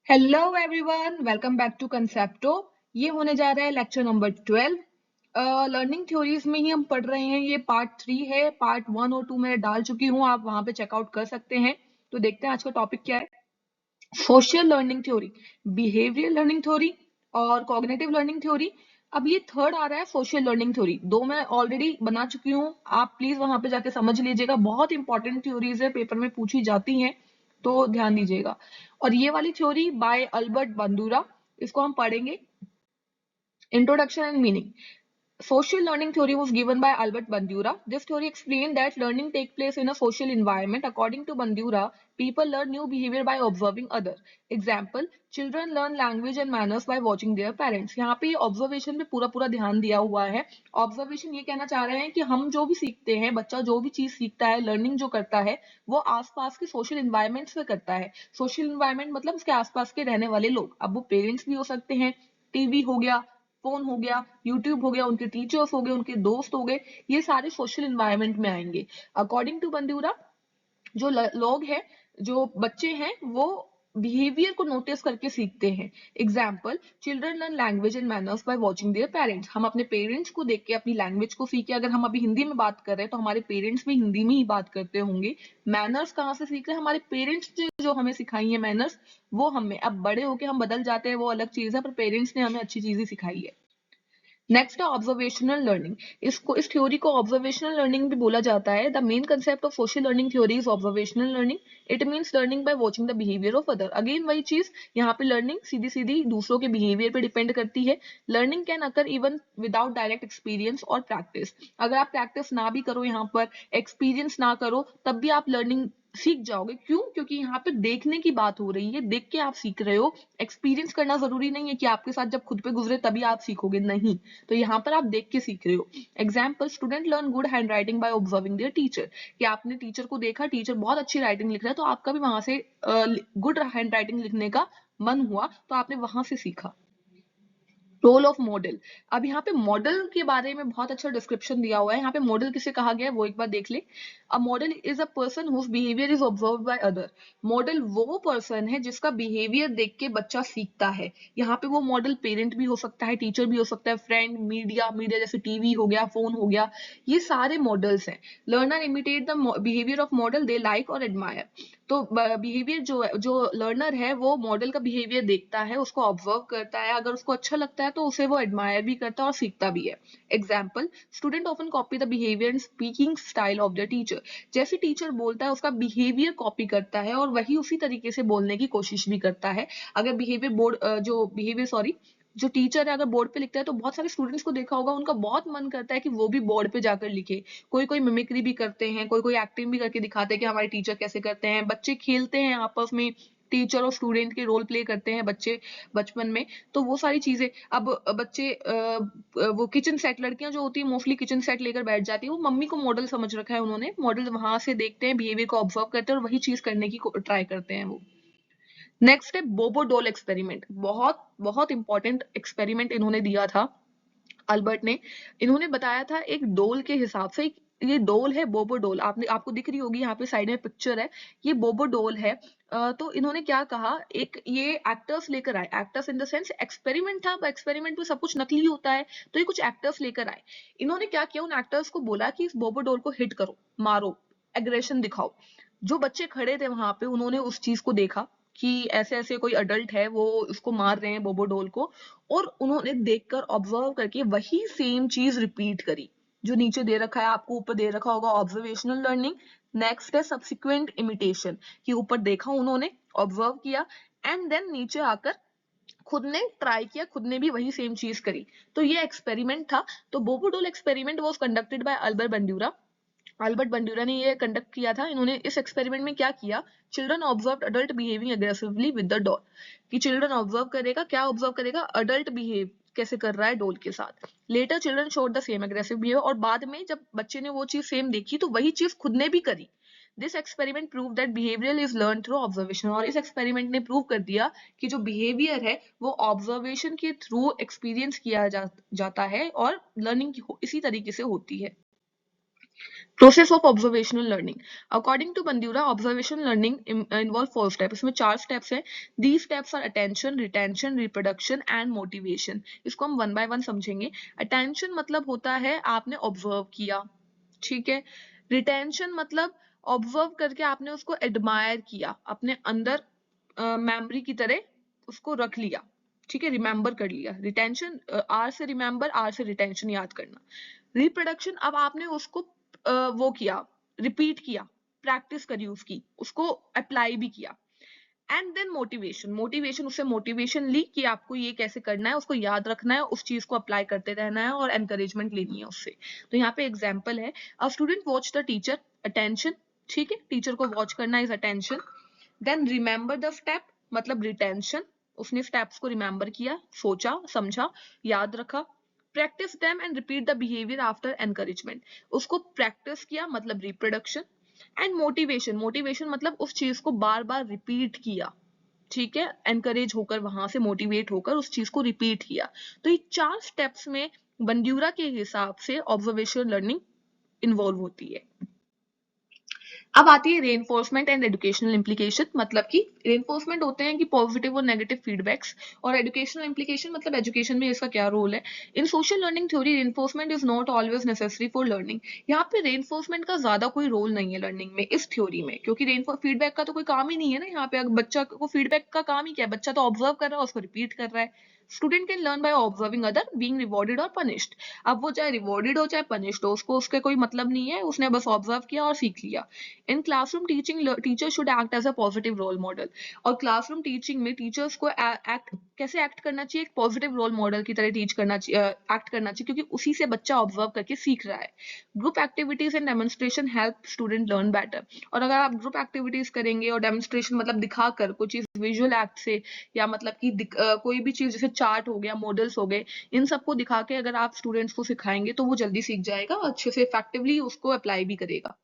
Hello everyone, welcome back to Concepto. ये होने जा रहा है लेक्चर नंबर 12। लर्निंग थ्योरीज में ही हम पढ़ रहे हैं। ये पार्ट 3 है। पार्ट 1 और 2 मैं डाल चुकी हूँ, आप वहां पे चेकआउट कर सकते हैं। तो देखते हैं आज का टॉपिक क्या है। Social learning theory, behaviour learning theory और कॉग्निटिव लर्निंग थ्योरी। अब ये थर्ड आ रहा है, सोशल लर्निंग थ्योरी। दो मैं ऑलरेडी बना चुकी हूँ, आप प्लीज वहां पे जाके समझ लीजिएगा। बहुत इंपॉर्टेंट थ्योरीज है, पेपर में पूछी जाती हैं, तो ध्यान दीजिएगा। और ये वाली थ्योरी बाय अल्बर्ट बंदूरा, इसको हम पढ़ेंगे। Introduction and meaning. Social learning theory was given by Albert Bandura. This theory explained that learning takes place in a social environment. According to Bandura, people learn new behavior by observing others. Example, children learn language and manners by watching their parents. यहाँ पे observation पे पूरा पूरा ध्यान दिया हुआ है। Observation ये कहना चाह रहे हैं कि हम जो भी सीखते हैं, बच्चा जो भी चीज सीखता है, लर्निंग जो करता है, वो आसपास के सोशल इन्वायरमेंट से करता है। सोशल इन्वायरमेंट मतलब उसके आसपास के रहने वाले लोग। अब वो पेरेंट्स भी हो सकते हैं, टीवी हो गया, फोन हो गया, यूट्यूब हो गया, उनके टीचर्स हो गए, उनके दोस्त हो गए, ये सारे सोशल इन्वायरमेंट में आएंगे। अकॉर्डिंग टू बंदूरा, जो लोग हैं, जो बच्चे हैं, वो बिहेवियर को नोटिस करके सीखते हैं। Example, children learn language and manners by watching their parents. हम अपने पेरेंट्स को देख के अपनी लैंग्वेज को सीखे। अगर हम अभी हिंदी में बात कर रहे हैं तो हमारे पेरेंट्स भी हिंदी में ही बात करते होंगे। मैनर्स कहाँ से सीख रहे हैं? हमारे पेरेंट्स जो हमें सिखाई है मैनर्स, वो हमें, अब बड़े होके हम बदल जाते हैं, वो अलग चीज है, पर पेरेंट्स ने हमें अच्छी चीज ही सिखाई है। नेक्स्ट है ऑब्जर्वेशनल लर्निंग। इस थ्योरी को ऑब्जर्वेशनल लर्निंग भी बोला जाता है। The main concept of social learning theory is observational learning. It means learning by watching the behaviour of other. Again वही चीज, यहाँ पे लर्निंग सीधी सीधी दूसरों के बिहेवियर पे डिपेंड करती है। Learning can occur even without direct experience और प्रैक्टिस। अगर आप प्रैक्टिस ना भी करो, यहाँ पर एक्सपीरियंस ना करो, तब भी आप लर्निंग सीख जाओगे। क्यों? क्योंकि यहाँ पे देखने की बात हो रही है, देख के आप सीख रहे हो। एक्सपीरियंस करना जरूरी नहीं है कि आपके साथ जब खुद पे गुजरे तभी आप सीखोगे, नहीं। तो यहाँ पर आप देख के सीख रहे हो। Example, student learn good hand writing by observing there teacher. कि आपने टीचर को देखा, टीचर बहुत अच्छी राइटिंग लिख रहा है, तो आपका भी वहां से गुड हैंड राइटिंग लिखने का मन हुआ, तो आपने वहां से सीखा। Role of model. अब यहाँ पे मॉडल के बारे में बहुत अच्छा डिस्क्रिप्शन दिया हुआ है। यहाँ पे मॉडल किसे कहा गया है वो एक बार देख ले। A model is a person whose behaviour is observe by other. Model वो पर्सन है जिसका बिहेवियर देख के बच्चा सीखता है। यहाँ पे वो मॉडल पेरेंट भी हो सकता है, टीचर भी हो सकता है, फ्रेंड, मीडिया, जैसे टीवी हो गया, फोन हो गया, ये सारे मॉडल्स हैं। Learner imitate the behaviour of model they like और एडमायर। तो बिहेवियर जो लर्नर है, वो मॉडल का बिहेवियर देखता है, उसको ऑब्जर्व करता है, अगर उसको अच्छा लगता है तो उसे वो एडमायर भी करता है और सीखता भी है। Example, student often copy the behaviour and speaking style of the teacher. जैसे टीचर बोलता है, उसका बिहेवियर कॉपी करता है और वही उसी तरीके से बोलने की कोशिश भी करता है। अगर बिहेवियर जो टीचर है, अगर बोर्ड पे लिखता है, तो बहुत सारे स्टूडेंट्स को देखा होगा, उनका बहुत मन करता है कि वो भी बोर्ड पे जाकर लिखे। कोई कोई मिमिक्री भी करते हैं, कोई कोई एक्टिंग भी करके दिखाते हैं कि हमारे टीचर कैसे करते हैं। बच्चे खेलते हैं आपस में, टीचर और स्टूडेंट के रोल प्ले करते हैं बच्चे बचपन में। तो वो सारी चीजें, अब बच्चे वो किचन सेट, लड़कियां जो होती है मोस्टली किचन सेट लेकर बैठ जाती है, वो मम्मी को मॉडल समझ रखा है उन्होंने। मॉडल वहां से देखते हैं, बिहेवियर को ऑब्जर्व करते हैं और वही चीज करने की ट्राई करते हैं वो। नेक्स्ट है बोबो डोल एक्सपेरिमेंट। बहुत बहुत इंपॉर्टेंट एक्सपेरिमेंट इन्होंने दिया था, अल्बर्ट ने। इन्होंने बताया था एक डोल के हिसाब से। ये डोल है बोबो डोल, आपको दिख रही होगी यहाँ पे साइड में पिक्चर है, ये बोबो डोल है। तो इन्होंने क्या कहा, एक ये एक्टर्स लेकर आए। Actors in the sense, experiment था, एक्सपेरिमेंट में सब कुछ नकली होता है, तो ये कुछ एक्टर्स लेकर आए। इन्होंने क्या किया, उन एक्टर्स को बोला कि इस बोबो डोल को हिट करो, मारो, एग्रेशन दिखाओ। जो बच्चे खड़े थे वहां पे, उन्होंने उस चीज को देखा कि ऐसे ऐसे कोई अडल्ट है, वो उसको मार रहे हैं बोबो डोल को, और उन्होंने देखकर ऑब्जर्व करके वही सेम चीज रिपीट करी। जो नीचे दे रखा है आपको, ऊपर दे रखा होगा, ऑब्जर्वेशनल लर्निंग। नेक्स्ट है सब्सिक्वेंट इमिटेशन, कि ऊपर देखा उन्होंने, ऑब्जर्व किया, एंड देन नीचे आकर खुद ने ट्राई किया, खुद ने भी वही सेम चीज करी। तो ये एक्सपेरिमेंट था। तो Bobo doll experiment was conducted by Albert Bandura. Albert Bandura ने ये कंडक्ट किया था। इन्होंने इस एक्सपेरिमेंट में क्या किया, children observe adult behaving aggressively with the doll. कि चिल्ड्रन ऑब्जर्व करेगा, क्या ऑब्जर्व करेगा, अडल्ट बिहेव कैसे कर रहा है डोल के साथ। Later children showed the same aggressive behaviour, और बाद में जब बच्चे ने वो चीज सेम देखी तो वही चीज खुद ने भी करी। This experiment prove that behaviour is learn through observation. और इस एक्सपेरिमेंट ने प्रूव कर दिया कि जो बिहेवियर है वो ऑब्जर्वेशन के थ्रू एक्सपीरियंस किया जाता है, और लर्निंग इसी तरीके से होती है। Process of observational learning. According to Bandura, observational learning involve 4 steps. इसमें 4 steps है. These steps are attention, retention, reproduction and motivation. इसको हम one by one समझेंगे. Attention मतलब होता है आपने observe किया, ठीक है. Retention मतलब observe करके आपने उसको admire किया, अपने अंदर memory की तरह उसको रख लिया, ठीक है, रिमेंबर कर लिया. रिटेंशन आर से रिमेंबर, आर से रिटेंशन याद करना. रिप्रोडक्शन अब आपने उसको वो किया, रिपीट किया, प्रैक्टिस करी उसकी, उसको अप्लाई भी किया. And then motivation. मोटिवेशन, उससे मोटिवेशन ली कि आपको ये कैसे करना है, उसको याद रखना है, उस चीज को अप्लाई करते रहना है और एनकरेजमेंट लेनी है उससे. तो यहाँ पे एग्जाम्पल है, a student watch the teacher, attention, ठीक है, टीचर को वॉच करना is attention. Then remember the step मतलब रिटेंशन, उसने स्टेप्स को रिमेंबर किया, सोचा, समझा, याद रखा. Practice them and repeat the behaviour after encouragement, उसको प्रैक्टिस किया मतलब रिप्रोडक्शन. एंड मोटिवेशन, मोटिवेशन मतलब उस चीज को बार बार रिपीट किया, ठीक है, एनकरेज होकर, वहां से मोटिवेट होकर उस चीज को रिपीट किया. तो ये 4 स्टेप्स में बंड्यूरा के हिसाब से ऑब्जर्वेशनल लर्निंग इन्वॉल्व होती है. अब आती है रेनफोर्समेंट एंड एजुकेशनल इम्प्लीकेशन. मतलब कि रेनफोर्समेंट होते हैं कि पॉजिटिव और नेगेटिव फीडबैक्स, और एजुकेशनल इम्प्लीकेशन मतलब एजुकेशन में इसका क्या रोल है. In social learning theory reinforcement is not always necessary for learning. यहाँ पे रेनफोर्समेंट का ज्यादा कोई रोल नहीं है लर्निंग में इस थ्योरी में, क्योंकि फीडबैक का तो कोई काम ही नहीं है ना. यहाँ पे बच्चा को फीडबैक का काम ही क्या है, बच्चा तो ऑब्जर्व कर रहा है, उसको रिपीट कर रहा है. Student can learn by observing other being rewarded और पनिश्ड. अब वो चाहे रिवॉर्डेड हो चाहे पनिश्ड हो, उसको उसके कोई मतलब नहीं है, उसने बस ऑब्जर्व किया और सीख लिया. In classroom teaching teacher should act as a positive role model. और क्लासरूम टीचिंग में टीचर्स को कैसे एक्ट करना चाहिए, एक पॉजिटिव रोल मॉडल की तरह टीच करना चाहिए, एक्ट करना चाहिए, क्योंकि उसी से बच्चा ऑब्जर्व करके सीख रहा है. Group activities and demonstration help student learn better. और अगर आप ग्रुप एक्टिविटीज करेंगे और डेमोन्स्ट्रेशन मतलब दिखाकर कोई चीज विजुअल एक्ट से, या मतलब कि कोई भी चीज जैसे चार्ट हो गया, मॉडल्स हो गए, इन सबको दिखा के अगर आप स्टूडेंट्स को सिखाएंगे तो वो जल्दी सीख जाएगा और अच्छे से इफेक्टिवली उसको अप्लाई भी करेगा.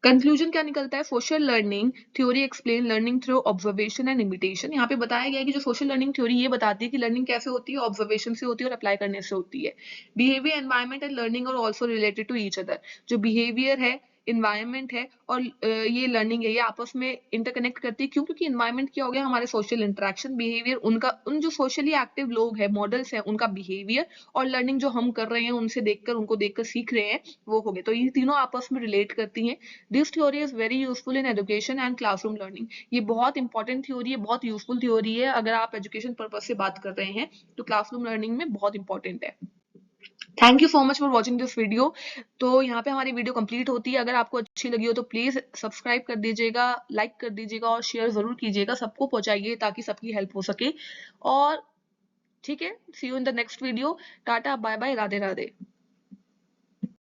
कंक्लूजन क्या निकलता है, social learning theory explain learning through observation and imitation. यहाँ पे बताया गया है कि जो सोशल लर्निंग थ्योरी ये बताती है कि लर्निंग कैसे होती है, ऑब्जर्वेशन से होती है और अप्लाई करने से होती है. Behaviour, environment and learning are also related to each other. जो बिहेवियर है, इन्वायरमेंट है और ये लर्निंग है, ये आपस में इंटरकनेक्ट करती है. क्यों? क्योंकि इन्वायरमेंट क्या हो गया, हमारे सोशल इंटरेक्शन. बिहेवियर उनका, उन जो सोशली एक्टिव लोग हैं, मॉडल्स हैं, उनका बिहेवियर. और लर्निंग जो हम कर रहे हैं उनसे देखकर, उनको देखकर सीख रहे हैं, वो हो गए. तो ये तीनों आपस में रिलेट करती हैं. This theory is very useful in education and classroom learning. ये बहुत इंपॉर्टेंट थ्योरी है, बहुत यूजफुल थ्योरी है. अगर आप एजुकेशन पर्पज से बात कर रहे हैं तो क्लासरूम लर्निंग में बहुत इंपॉर्टेंट है. Thank you so much for watching this video. तो यहाँ पे हमारी वीडियो कंप्लीट होती है. अगर आपको अच्छी लगी हो तो प्लीज सब्सक्राइब कर दीजिएगा, लाइक कर दीजिएगा और शेयर जरूर कीजिएगा, सबको पहुंचाइए ताकि सबकी हेल्प हो सके. और ठीक है, see you in the next video. Tata, bye bye, Radhe Radhe.